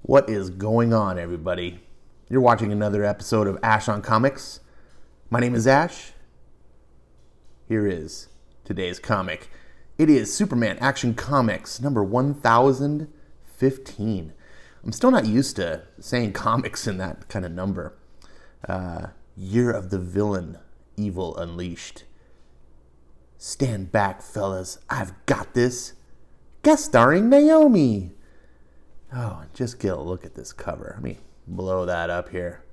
What is going on, everybody? You're watching another episode of Ash on Comics. My name is Ash. Here is today's comic. It is Superman Action Comics number 1015. I'm still not used to saying comics in that kind of number. Year of the Villain, Evil Unleashed. Stand back, fellas. I've got this. Guest starring Naomi. Oh, just get a look at this cover. Let me blow that up here.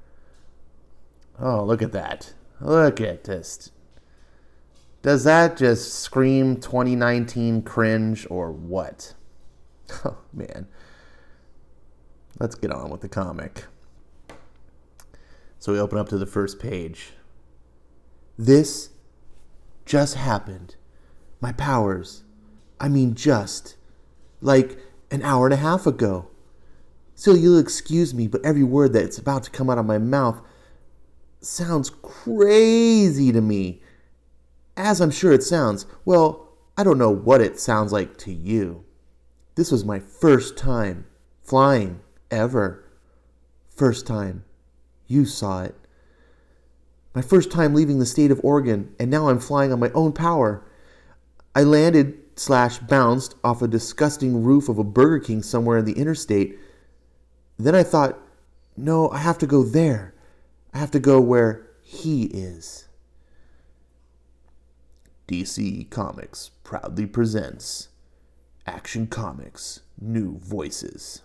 Oh, look at that. Look at this. Does that just scream 2019 cringe or what? Oh, man. Let's get on with the comic. So we open up to the first page. This just happened. My powers. I mean just. Like an hour and a half ago. So you'll excuse me, but every word that's about to come out of my mouth sounds crazy to me. As I'm sure it sounds. Well, I don't know what it sounds like to you. This was my first time flying ever. First time you saw it. My first time leaving the state of Oregon, and now I'm flying on my own power. I landed/bounced off a disgusting roof of a Burger King somewhere in the interstate. Then I thought, no, I have to go there. I have to go where he is. DC Comics proudly presents Action Comics New Voices.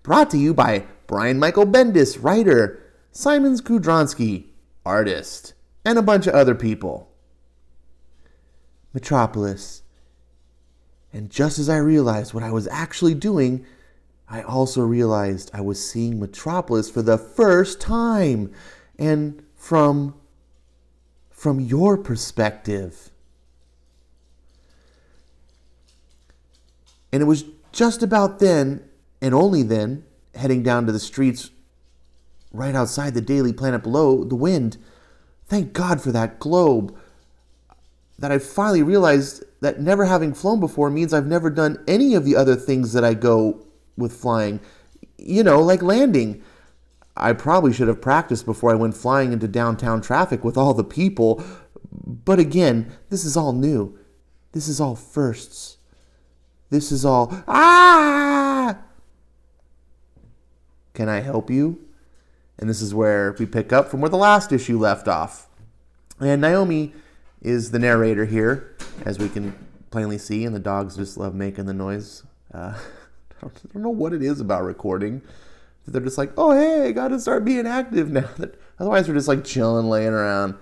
Brought to you by Brian Michael Bendis, writer, Simon Skudronsky, artist, and a bunch of other people. Metropolis. And just as I realized what I was actually doing, I also realized I was seeing Metropolis for the first time. And from your perspective. And it was just about then, and only then, heading down to the streets right outside the Daily Planet below, the wind. Thank God for that globe. That I finally realized that never having flown before means I've never done any of the other things that I go with flying. You know, like landing. I probably should have practiced before I went flying into downtown traffic with all the people. But again, this is all new. This is all firsts. This is all, Can I help you? And this is where we pick up from where the last issue left off. And Naomi is the narrator here, as we can plainly see, and the dogs just love making the noise. I don't know what it is about recording. They're just like, oh, hey, I got to start being active now. Otherwise, we're just like chilling, laying around.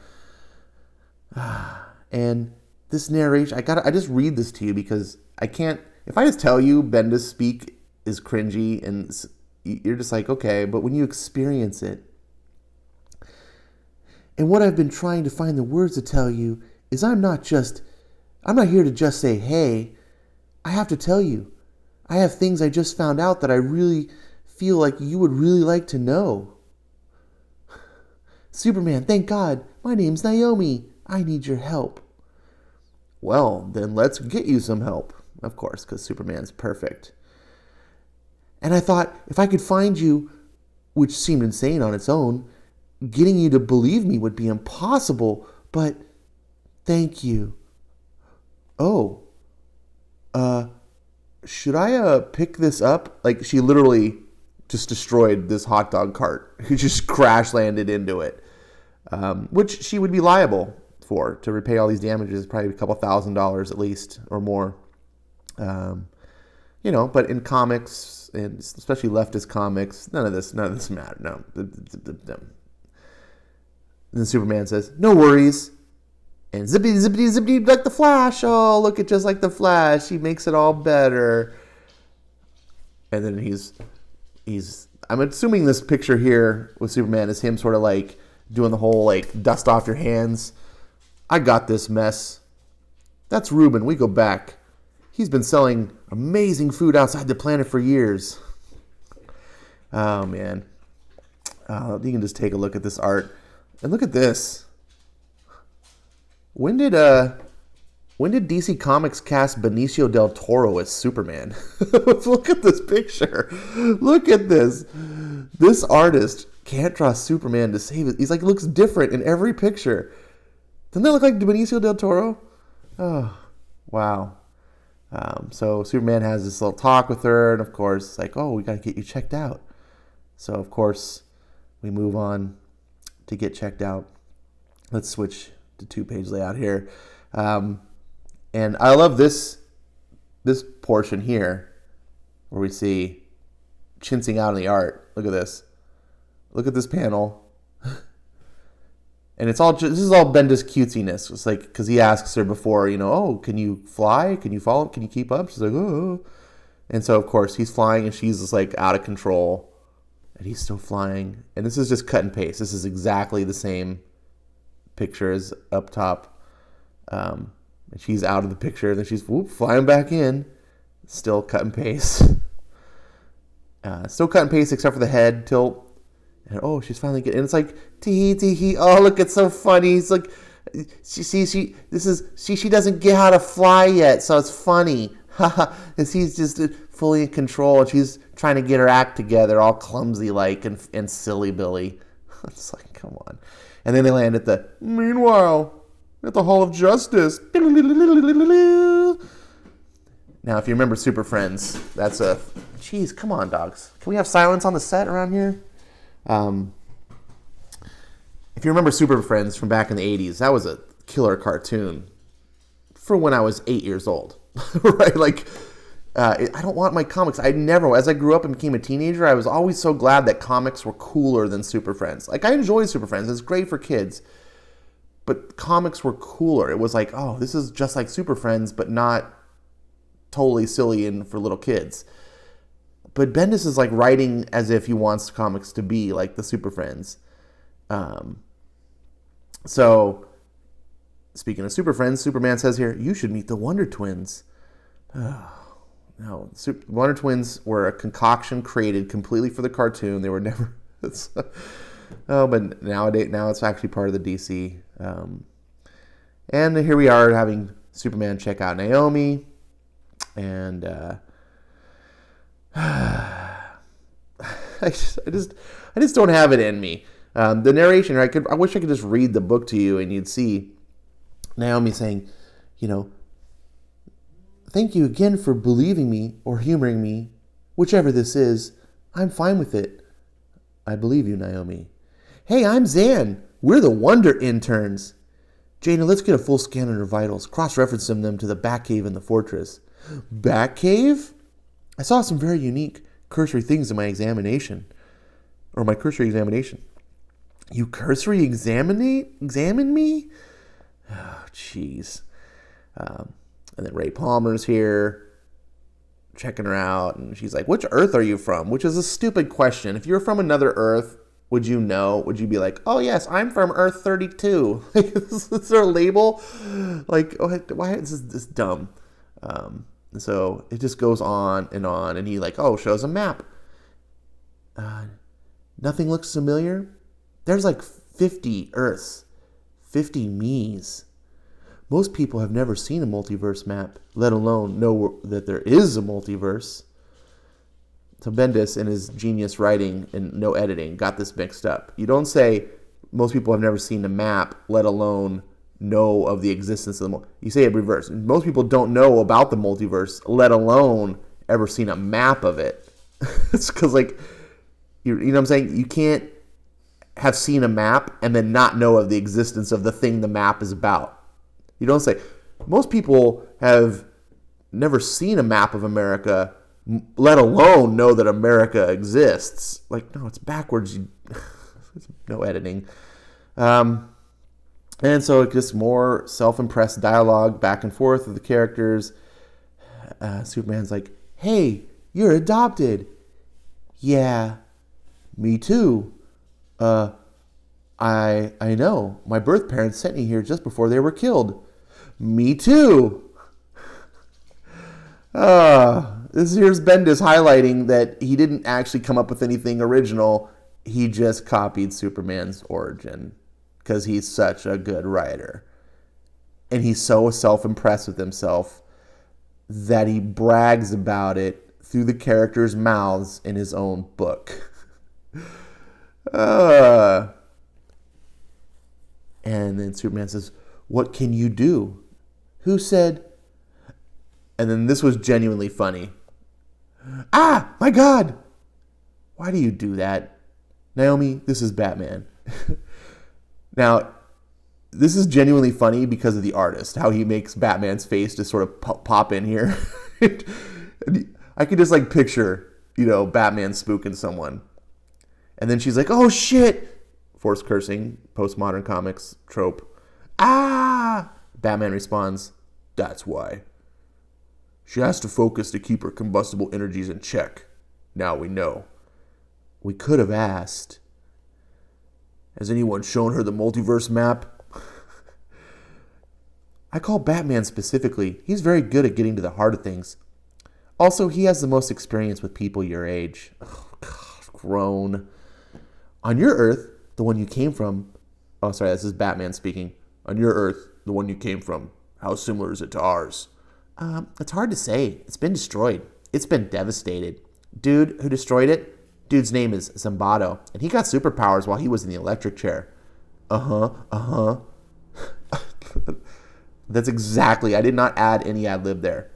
And this narration, I just read this to you because I can't, if I just tell you Bendis speak is cringy and you're just like, okay, but when you experience it, and what I've been trying to find the words to tell you is I'm not here to just say, hey, I have to tell you. I have things I just found out that I really feel like you would really like to know. Superman, thank God. My name's Naomi. I need your help. Well, then let's get you some help. Of course, because Superman's perfect. And I thought, if I could find you, which seemed insane on its own, getting you to believe me would be impossible, but thank you. Oh, should I pick this up? Like, she literally just destroyed this hot dog cart. Who just crash landed into it. Which she would be liable for, to repay all these damages, probably a couple $1,000 at least, or more. But in comics, and especially leftist comics, none of this matters. No. And then Superman says, no worries. And zippity, zippity, zippity, like the Flash. Oh, look at just like the Flash. He makes it all better. And then I'm assuming this picture here with Superman is him sort of like doing the whole like dust off your hands. I got this mess. That's Ruben. We go back. He's been selling amazing food outside the planet for years. Oh, man. You can just take a look at this art. And look at this. When did when did DC Comics cast Benicio del Toro as Superman? Look at this picture. Look at this. This artist can't draw Superman to save it. He's like, looks different in every picture. Doesn't that look like Benicio del Toro? Oh, wow. So Superman has this little talk with her, and of course, it's like, oh, we got to get you checked out. So, of course, we move on to get checked out. Let's switch to 2-page layout here. And I love this portion here where we see chinsing out in the art. Look at this. Look at this panel. And this is all Bendis cutesiness. It's like, because he asks her before, oh, can you fly? Can you fall? Can you keep up? She's like, oh. And so, of course, he's flying and she's just like out of control. And he's still flying. And this is just cut and paste. This is exactly the same picture as up top. And she's out of the picture. And then she's flying back in. Still cut and paste. Still cut and paste except for the head tilt. And she's finally getting. And it's like tee tee. Oh, look, it's so funny. It's like she doesn't get how to fly yet, so it's funny. Because he's just fully in control, and she's trying to get her act together, all clumsy like and silly Billy. It's like, come on. And then they land at the Hall of Justice. Now, if you remember Super Friends, that's a... Jeez, come on, dogs. Can we have silence on the set around here? If you remember Super Friends from back in the 80s, that was a killer cartoon for when I was 8 years old. Right? Like, I don't want my comics. As I grew up and became a teenager, I was always so glad that comics were cooler than Super Friends. Like, I enjoyed Super Friends. It's great for kids. But comics were cooler. It was like, oh, this is just like Super Friends, but not totally silly and for little kids. But Bendis is like writing as if he wants comics to be like the Super Friends. So, speaking of Super Friends, Superman says here, you should meet the Wonder Twins. No, Wonder Twins were a concoction created completely for the cartoon. They were never... but now it's actually part of the DC. And here we are having Superman check out Naomi. And... I just don't have it in me. The narration, I wish I could just read the book to you and you'd see Naomi saying, thank you again for believing me or humoring me. Whichever this is, I'm fine with it. I believe you, Naomi. Hey, I'm Zan. We're the Wonder Interns. Jaina, let's get a full scan on her vitals. Cross-reference them to the Batcave in the fortress. Batcave? I saw some very unique cursory things in my examination. Or my cursory examination. You cursory examine me? Oh, jeez. And then Ray Palmer's here, checking her out, and she's like, which Earth are you from? Which is a stupid question. If you're from another Earth, would you know? Would you be like, oh, yes, I'm from Earth 32? Is there a label? Like, why is this dumb? So it just goes on, and he shows a map. Nothing looks familiar. There's like 50 Earths, 50 me's. Most people have never seen a multiverse map, let alone know that there is a multiverse. So Bendis, in his genius writing and no editing, got this mixed up. You don't say most people have never seen a map, let alone know of the existence of the multiverse. You say it reverse. Most people don't know about the multiverse, let alone ever seen a map of it. It's because, you know what I'm saying? You can't have seen a map and then not know of the existence of the thing the map is about. You don't say, most people have never seen a map of America, let alone know that America exists. No, it's backwards. No editing. And so it gets more self-impressed dialogue back and forth of the characters. Superman's like, hey, you're adopted. Yeah, me too. I know. My birth parents sent me here just before they were killed. Me too. Here's Bendis highlighting that he didn't actually come up with anything original. He just copied Superman's origin because he's such a good writer. And he's so self-impressed with himself that he brags about it through the characters' mouths in his own book. And then Superman says, "What can you do?" Who said? And then this was genuinely funny. "Ah, my God! Why do you do that? Naomi, this is Batman." Now, this is genuinely funny because of the artist, how he makes Batman's face just sort of pop in here. I could just like picture, Batman spooking someone. And then she's like, "Oh shit!" Forced cursing, postmodern comics trope. "Ah!" Batman responds, "That's why. She has to focus to keep her combustible energies in check. Now we know. We could have asked. Has anyone shown her the multiverse map?" I call Batman specifically. He's very good at getting to the heart of things. Also, he has the most experience with people your age. Oh, God, grown. On your Earth, the one you came from... Oh, sorry, this is Batman speaking. On your Earth, the one you came from, how similar is it to ours? It's hard to say. It's been destroyed. It's been devastated. Dude who destroyed it, dude's name is Zambado, and he got superpowers while he was in the electric chair. That's exactly, I did not add any ad lib there.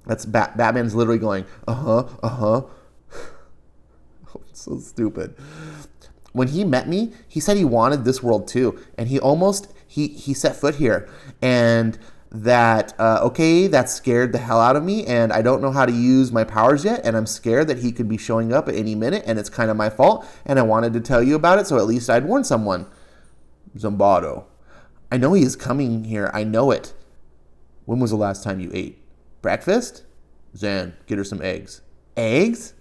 That's Batman's literally going, Oh, it's so stupid. When he met me, he said he wanted this world too, and he set foot here, and that, that scared the hell out of me, and I don't know how to use my powers yet, and I'm scared that he could be showing up at any minute, and it's kind of my fault, and I wanted to tell you about it, so at least I'd warn someone. Zambado. I know he is coming here. I know it. When was the last time you ate? Breakfast? Zan, get her some eggs. Eggs?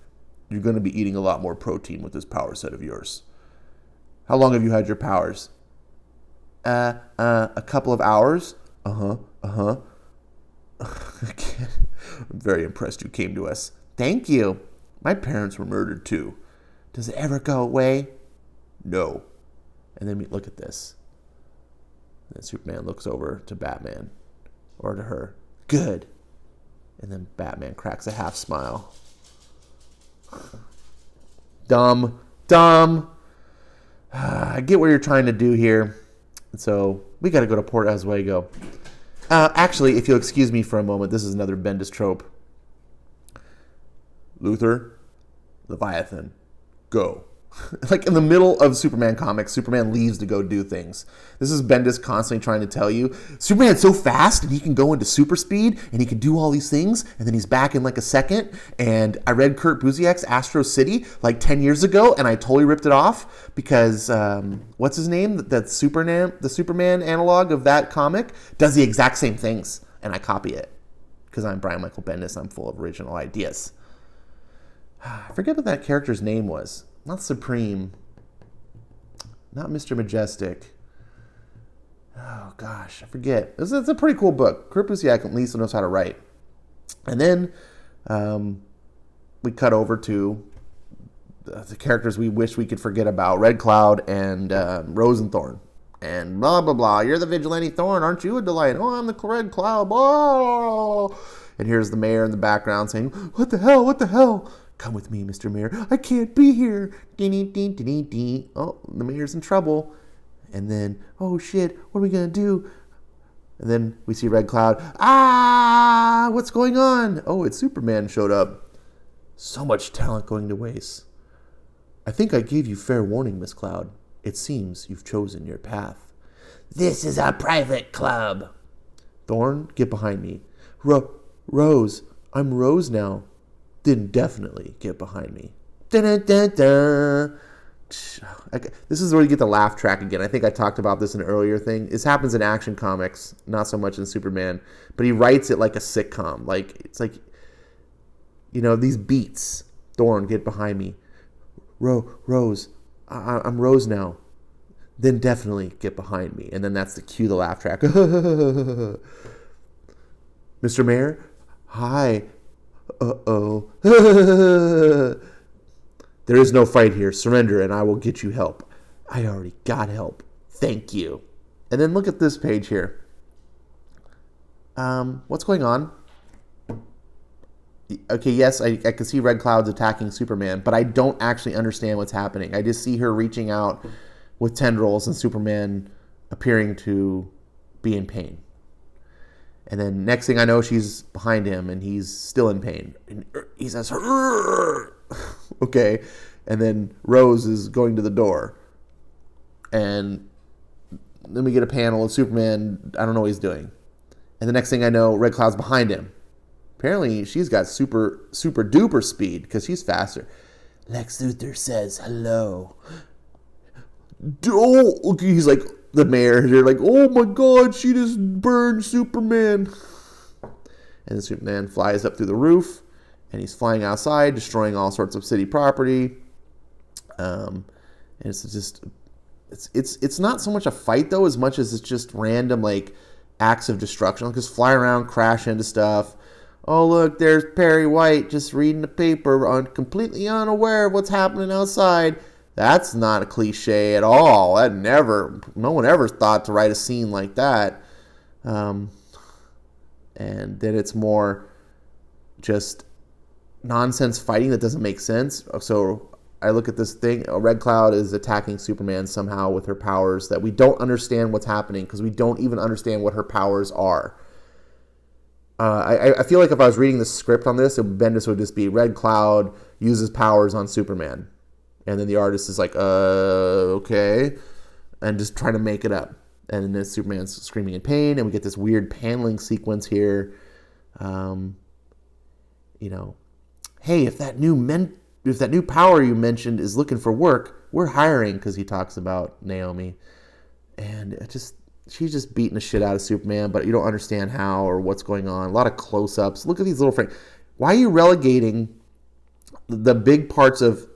You're going to be eating a lot more protein with this power set of yours. How long have you had your powers? A couple of hours. I'm very impressed you came to us. Thank you. My parents were murdered too. Does it ever go away? No. And then look at this. And then Superman looks over to Batman. Or to her. Good. And then Batman cracks a half smile. Dumb. I get what you're trying to do here. So, we got to go to Port Oswego. Actually, if you'll excuse me for a moment, this is another Bendis trope. Luthor, Leviathan, go. Like in the middle of Superman comics, Superman leaves to go do things. This is Bendis constantly trying to tell you, Superman's so fast and he can go into super speed and he can do all these things and then he's back in like a second. And I read Kurt Busiek's Astro City like 10 years ago and I totally ripped it off because what's his name? The Superman analog of that comic does the exact same things and I copy it because I'm Brian Michael Bendis. I'm full of original ideas. I forget what that character's name was. Not Supreme. Not Mr. Majestic. Oh, gosh. I forget. It's a pretty cool book. Kurt Busiek at least knows how to write. And then we cut over to the characters we wish we could forget about. Red Cloud and Rosenthorn. And blah, blah, blah. You're the vigilante Thorn. Aren't you a delight? Oh, I'm the Red Cloud. Oh. And here's the mayor in the background saying, What the hell? What the hell? Come with me, Mr. Mayor. I can't be here. Oh, the mayor's in trouble. And then, oh shit, what are we going to do? And then we see Red Cloud. Ah, what's going on? Oh, it's Superman showed up. So much talent going to waste. I think I gave you fair warning, Miss Cloud. It seems you've chosen your path. This is a private club. Thorn, get behind me. Rose, I'm Rose now. Then definitely get behind me. Dun-dun-dun-dun. This is where you get the laugh track again. I think I talked about this in an earlier thing. This happens in Action Comics, not so much in Superman. But he writes it like a sitcom. It's like, these beats. Thorn, get behind me. Rose, I'm Rose now. Then definitely get behind me. And then that's the cue, the laugh track. Mr. Mayor, hi. Uh-oh. There is no fight here. Surrender and I will get you help. I already got help. Thank you. And then look at this page here. What's going on? Okay, yes, I can see Red Cloud's attacking Superman, but I don't actually understand what's happening. I just see her reaching out with tendrils and Superman appearing to be in pain. And then next thing I know, she's behind him and he's still in pain. And he says, okay. And then Rose is going to the door. And then we get a panel of Superman. I don't know what he's doing. And the next thing I know, Red Cloud's behind him. Apparently, she's got super duper speed because she's faster. Lex Luthor says hello. Oh, he's like the mayor. They're like, oh my God, she just burned Superman. And then Superman flies up through the roof, and he's flying outside, destroying all sorts of city property. And it's just, it's not so much a fight though, as much as it's just random like acts of destruction. Like just fly around, crash into stuff. Oh, look, there's Perry White just reading the paper, completely unaware of what's happening outside. That's not a cliche at all. No one ever thought to write a scene like that. And then it's more just nonsense fighting that doesn't make sense. So I look at this thing, Red Cloud is attacking Superman somehow with her powers that we don't understand what's happening because we don't even understand what her powers are. I feel like if I was reading the script on this, Bendis would just be Red Cloud uses powers on Superman. And then the artist is like, okay. And just trying to make it up. And then Superman's screaming in pain. And we get this weird paneling sequence here. Hey, if that new power you mentioned is looking for work, we're hiring, because he talks about Naomi. And she's just beating the shit out of Superman, but you don't understand how or what's going on. A lot of close-ups. Look at these little frames. Why are you relegating the big parts of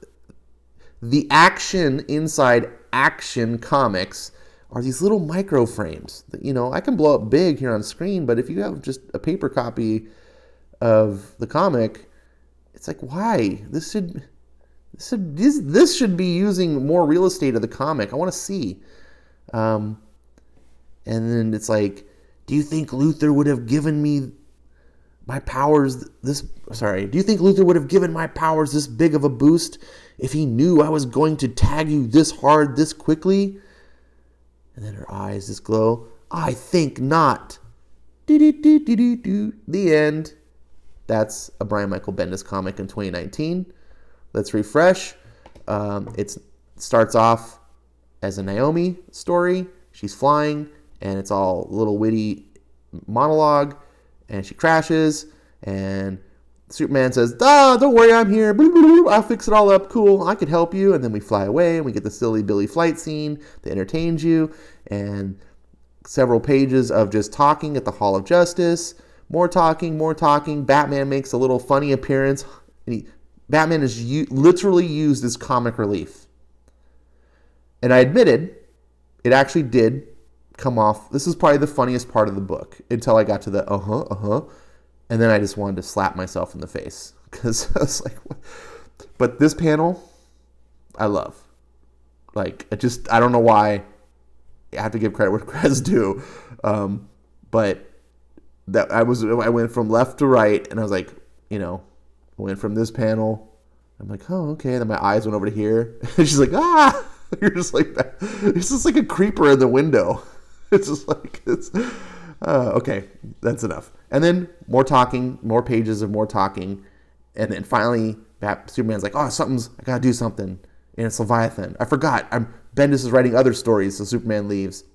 the action inside Action Comics are these little micro frames that, I can blow up big here on screen, but if you have just a paper copy of the comic, it's like, why? This should be using more real estate of the comic. I want to see. And then it's like, do you think Luthor would have given me my powers do you think Luthor would have given my powers this big of a boost if he knew I was going to tag you this hard, this quickly? And then her eyes just glow. I think not. The end. That's a Brian Michael Bendis comic in 2019. Let's refresh. It starts off as a Naomi story. She's flying, and it's all little witty monologue. And she crashes, and Superman says, don't worry, I'm here. I'll fix it all up. Cool, I could help you. And then we fly away, and we get the silly Billy flight scene that entertains you, and several pages of just talking at the Hall of Justice. More talking. Batman makes a little funny appearance. Batman is literally used as comic relief. And I admitted, it actually did come off. This is probably the funniest part of the book until I got to the and then I just wanted to slap myself in the face because I was like, what? But this panel I love. Like, I don't know why. I have to give credit where credit's due. But that I went from left to right, and I was like, I went from this panel. I'm like, oh, okay. And then my eyes went over to here, and she's like, ah. You're just like that. It's just like a creeper in the window. It's just like, okay, that's enough. And then more talking, more pages of more talking. And then finally, Superman's like, I gotta do something. And it's Leviathan. I forgot. Bendis is writing other stories, so Superman leaves.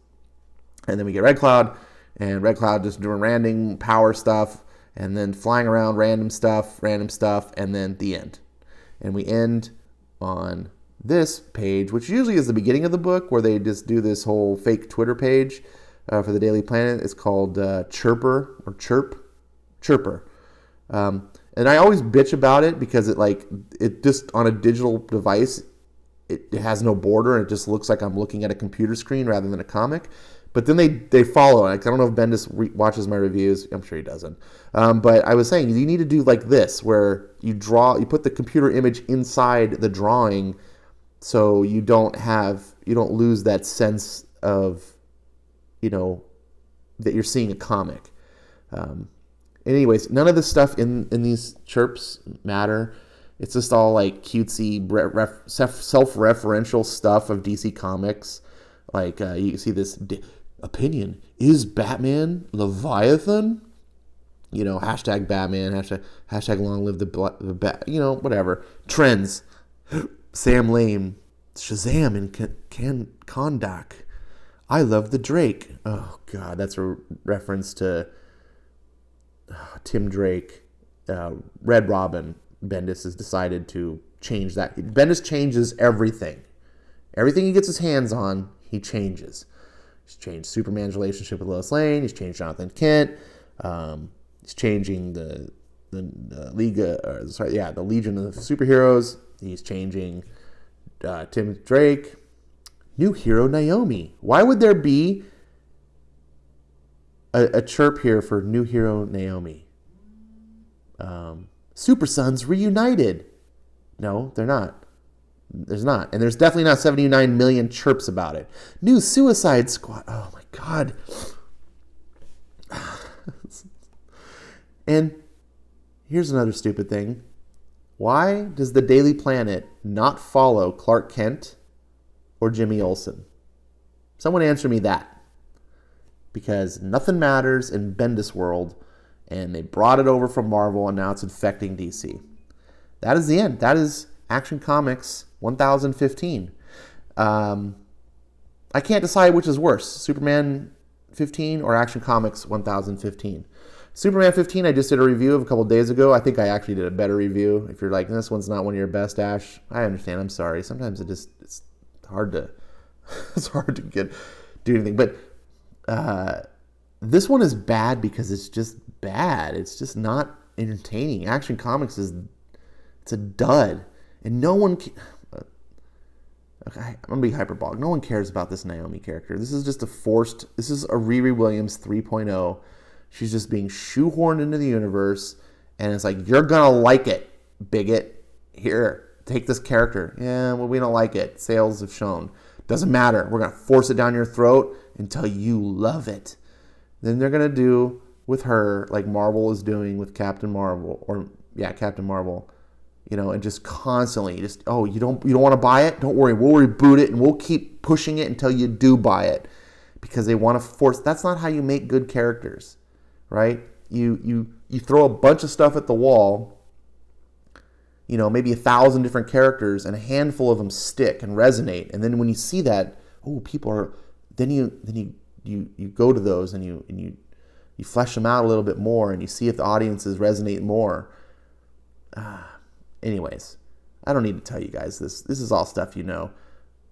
And then we get Red Cloud, and Red Cloud just doing random power stuff, and then flying around random stuff, and then the end. And we end on this page, which usually is the beginning of the book, where they just do this whole fake Twitter page for the Daily Planet. It's called Chirper. And I always bitch about it because it just on a digital device, it has no border, and it just looks like I'm looking at a computer screen rather than a comic. But then they follow. I don't know if Bendis watches my reviews. I'm sure he doesn't. But I was saying, you need to do like this, where you put the computer image inside the drawing, so you don't lose that sense of, that you're seeing a comic. Anyways, none of the stuff in these chirps matter. It's just all like cutesy, self-referential stuff of DC Comics. Like you see this opinion: is Batman Leviathan? Hashtag Batman, hashtag long live the Bat. Whatever trends. Sam Lame, Shazam, and Kondak. I love the Drake. Oh God, that's a reference to Tim Drake. Red Robin. Bendis has decided to change that. Bendis changes everything. Everything he gets his hands on, he changes. He's changed Superman's relationship with Lois Lane. He's changed Jonathan Kent. He's changing the Legion of Superheroes. He's changing Tim Drake. New hero Naomi. Why would there be a chirp here for new hero Naomi? Super Sons reunited. No, they're not. There's not. And there's definitely not 79 million chirps about it. New Suicide Squad. Oh my God. And here's another stupid thing. Why does the Daily Planet not follow Clark Kent or Jimmy Olsen? Someone answer me that. Because nothing matters in Bendis world, and they brought it over from Marvel, and now it's infecting DC. That is the end. That is Action Comics 1015. I can't decide which is worse, Superman 15 or Action Comics 1015. Superman 15, I just did a review of a couple days ago. I think I actually did a better review. If you're like, this one's not one of your best, Ash, I understand. I'm sorry. Sometimes it's hard to do anything. But this one is bad because it's just bad. It's just not entertaining. Action Comics it's a dud, and no one. Okay, I'm gonna be hyperbolic. No one cares about this Naomi character. This is just This is a Riri Williams 3.0. She's just being shoehorned into the universe, and it's like, you're gonna like it, bigot. Here, take this character. Yeah, well, we don't like it. Sales have shown. Doesn't matter. We're gonna force it down your throat until you love it. Then they're gonna do with her like Marvel is doing with Captain Marvel, Captain Marvel. And just constantly, you don't want to buy it? Don't worry, we'll reboot it and we'll keep pushing it until you do buy it, because they want to force. That's not how you make good characters, right? You throw a bunch of stuff at the wall. Maybe 1,000 different characters, and a handful of them stick and resonate. And then when you see that, people are. Then you go to those and you flesh them out a little bit more, and you see if the audiences resonate more. Anyways, I don't need to tell you guys this. This is all stuff you know.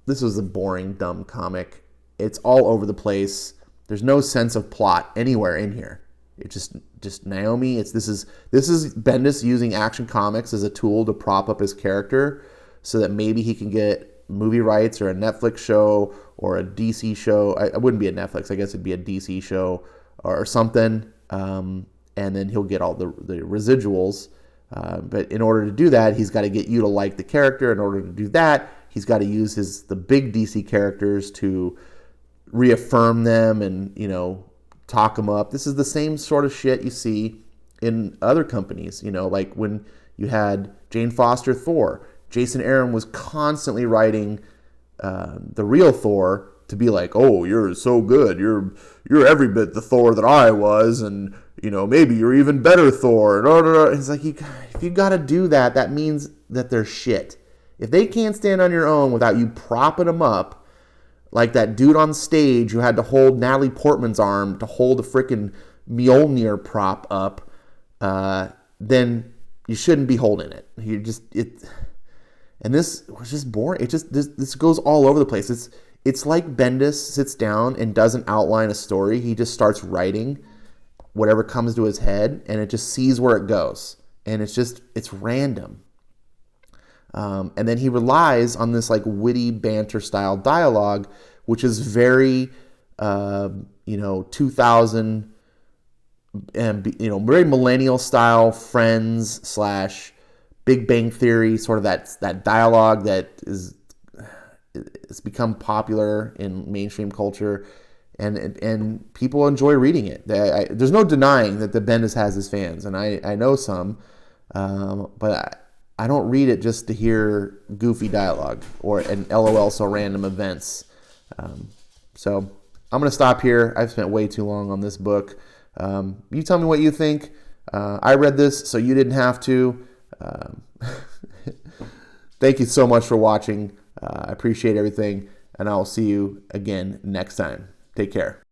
This was a boring, dumb comic. It's all over the place. There's no sense of plot anywhere in here. It's just Naomi. This is Bendis using Action Comics as a tool to prop up his character, so that maybe he can get movie rights or a Netflix show or a DC show. It wouldn't be a Netflix. I guess it'd be a DC show or something. And then he'll get all the residuals. But in order to do that, he's got to get you to like the character. In order to do that, he's got to use the big DC characters to reaffirm them and, talk them up. This is the same sort of shit you see in other companies, like when you had Jane Foster Thor. Jason Aaron was constantly writing the real Thor to be like, oh, you're so good. You're every bit the Thor that I was, and maybe you're even better Thor. It's like, if you got to do that, that means that they're shit. If they can't stand on your own without you propping them up, like that dude on stage who had to hold Natalie Portman's arm to hold a freaking Mjolnir prop up, then you shouldn't be holding it. And this was just boring. This goes all over the place. It's like Bendis sits down and doesn't outline a story. He just starts writing whatever comes to his head, and it just sees where it goes. And it's random. And then he relies on this like witty banter style dialogue, which is very, 2000, very millennial style Friends / Big Bang Theory, sort of that dialogue that it's become popular in mainstream culture. and people enjoy reading it. There's no denying that the Bendis has his fans, and I know some, but I don't read it just to hear goofy dialogue or an LOL so random events. So I'm going to stop here. I've spent way too long on this book. You tell me what you think. I read this, so you didn't have to. Thank you so much for watching. I appreciate everything, and I'll see you again next time. Take care.